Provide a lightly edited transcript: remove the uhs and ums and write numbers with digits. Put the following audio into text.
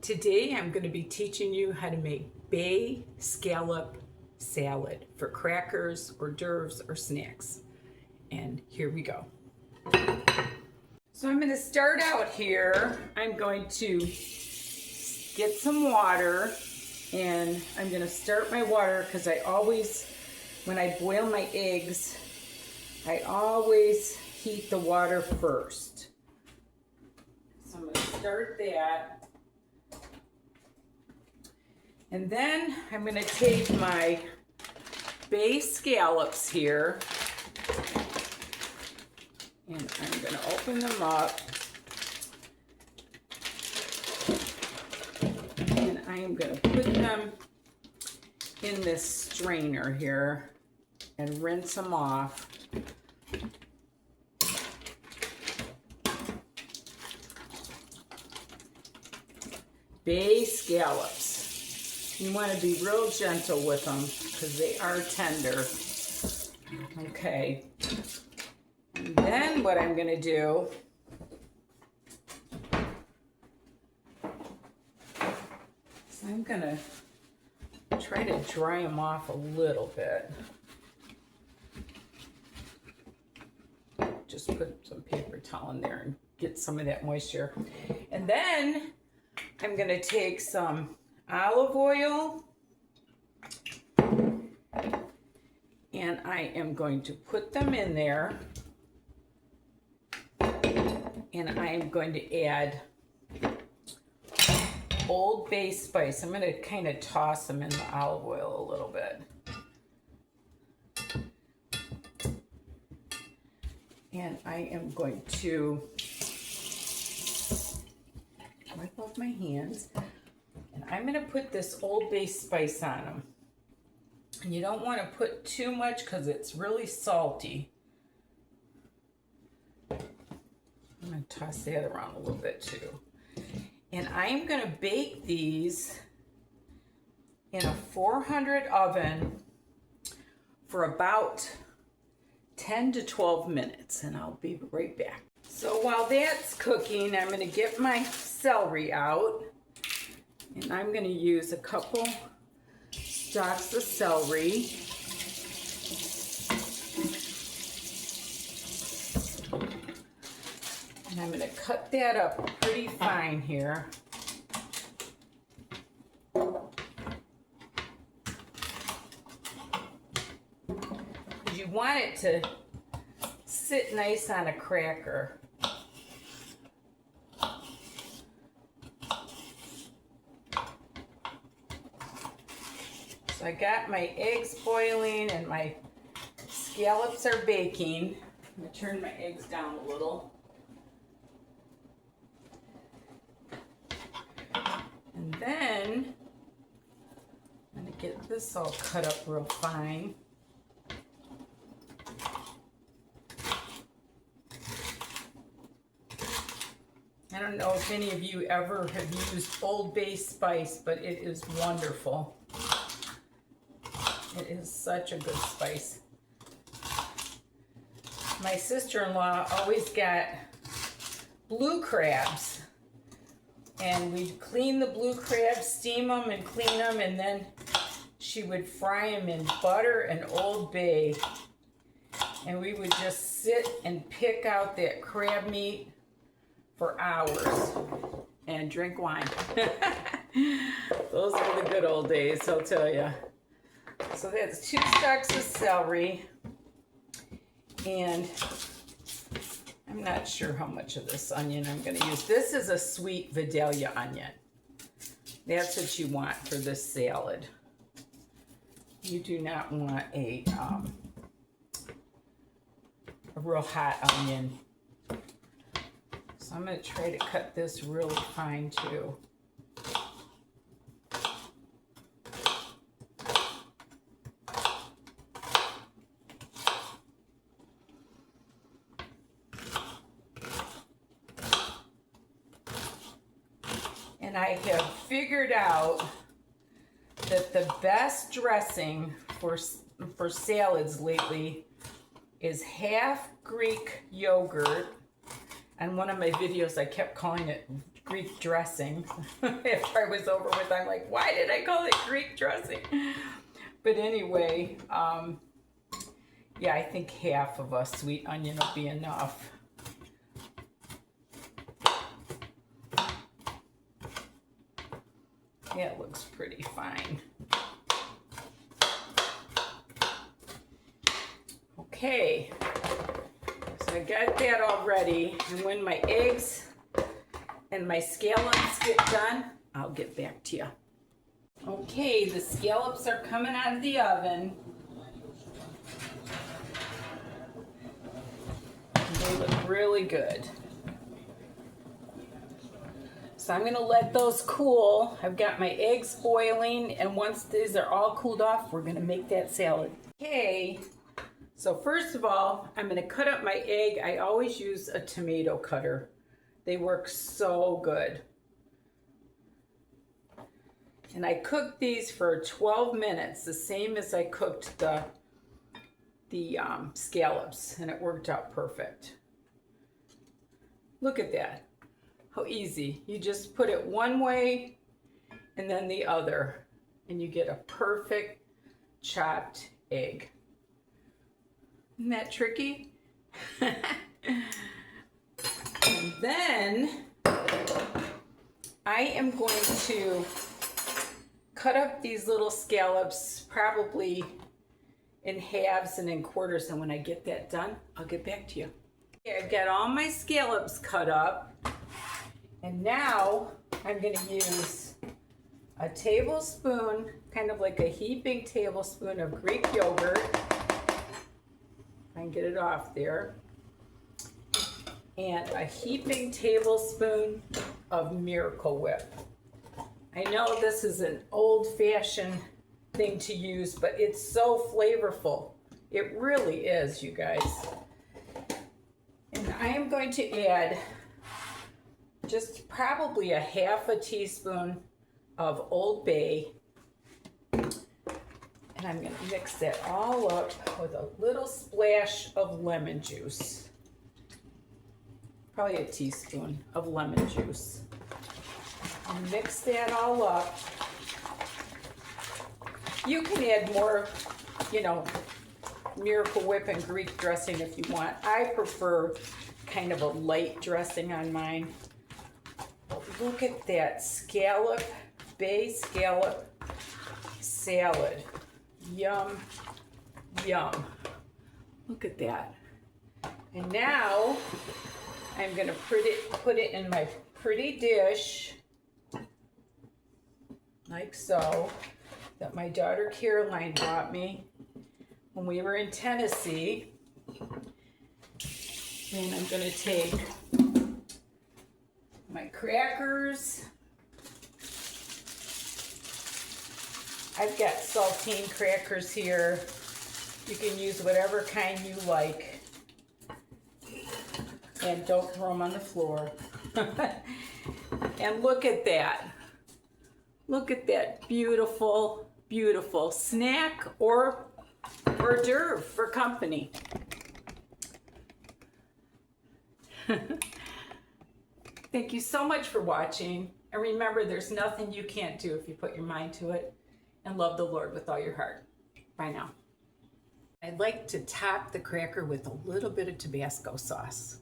Today I'm going to be teaching you how to make bay scallop salad for crackers, hors d'oeuvres, or snacks. And here we go. So I'm going to start out here. I'm going to get some water, and I'm going to start my water because I always, when I boil my eggs, I always heat the water first. So I'm going to start that. And then I'm going to take my bay scallops here, and I'm going to open them up, and I am going to put them in this strainer here and rinse them off. Bay scallops. You want to be real gentle with them because they are tender. Okay. And then what I'm going to do is I'm going to try to dry them off a little bit. Just put some paper towel in there and get some of that moisture. And then I'm going to take some olive oil, and I am going to put them in there, and I am going to add Old Bay Spice. I'm going to kind of toss them in the olive oil a little bit. And I am going to wipe off my hands. And I'm going to put this Old Bay Spice on them. And you don't want to put too much because it's really salty. I'm going to toss that around a little bit too. And I'm going to bake these in a 400 oven for about 10 to 12 minutes. And I'll be right back. So while that's cooking, I'm going to get my celery out. And I'm going to use a couple stalks of celery. And I'm going to cut that up pretty fine here. Because you want it to sit nice on a cracker. So I got my eggs boiling and my scallops are baking. I'm going to turn my eggs down a little. And then I'm going to get this all cut up real fine. I don't know if any of you ever have used Old Bay Spice, but it is wonderful. It is such a good spice. My sister-in-law always got blue crabs, and we'd clean the blue crabs, steam them and clean them, and then she would fry them in butter and Old Bay, and we would just sit and pick out that crab meat for hours and drink wine. Those are the good old days, I'll tell you. So that's 2 stalks of celery, and I'm not sure how much of this onion I'm going to use. This is a sweet Vidalia onion. That's what you want for this salad. You do not want a real hot onion. So I'm going to try to cut this really fine too. And I have figured out that the best dressing for salads lately is half Greek yogurt. On one of my videos, I kept calling it Greek dressing. After I was over with, I'm like, why did I call it Greek dressing? But anyway, yeah, I think half of a sweet onion will be enough. Yeah, it looks pretty fine. Okay, so I got that all ready, and when my eggs and my scallops get done, I'll get back to you. Okay, the scallops are coming out of the oven. They look really good. So I'm gonna let those cool. I've got my eggs boiling, and once these are all cooled off, we're gonna make that salad. Okay, so first of all, I'm gonna cut up my egg. I always use a tomato cutter. They work so good. And I cooked these for 12 minutes, the same as I cooked the scallops, and it worked out perfect. Look at that. How easy. You just put it one way and then the other, and you get a perfect chopped egg. Isn't that tricky? And then I am going to cut up these little scallops probably in halves and in quarters, and when I get that done, I'll get back to you. Okay, I've got all my scallops cut up, and now I'm going to use a tablespoon, kind of like a heaping tablespoon of Greek yogurt. I can get it off there. And a heaping tablespoon of Miracle Whip. I know this is an old-fashioned thing to use, but it's so flavorful. It really is, you guys. And I am going to add just probably a half a teaspoon of Old Bay. And I'm going to mix that all up with a little splash of lemon juice. Probably a teaspoon of lemon juice. And mix that all up. You can add more, you know, Miracle Whip and Greek dressing if you want. I prefer kind of a light dressing on mine. But look at that scallop, bay scallop salad. Yum, yum. Look at that. And now I'm gonna put it in my pretty dish, like so, that my daughter Caroline bought me when we were in Tennessee. And I'm gonna take my crackers. I've got saltine crackers here. You can use whatever kind you like. And don't throw them on the floor. And look at that. Look at that beautiful, beautiful snack or hors d'oeuvre for company. Thank you so much for watching. And remember, there's nothing you can't do if you put your mind to it. And love the Lord with all your heart. Bye now. I'd like to top the cracker with a little bit of Tabasco sauce.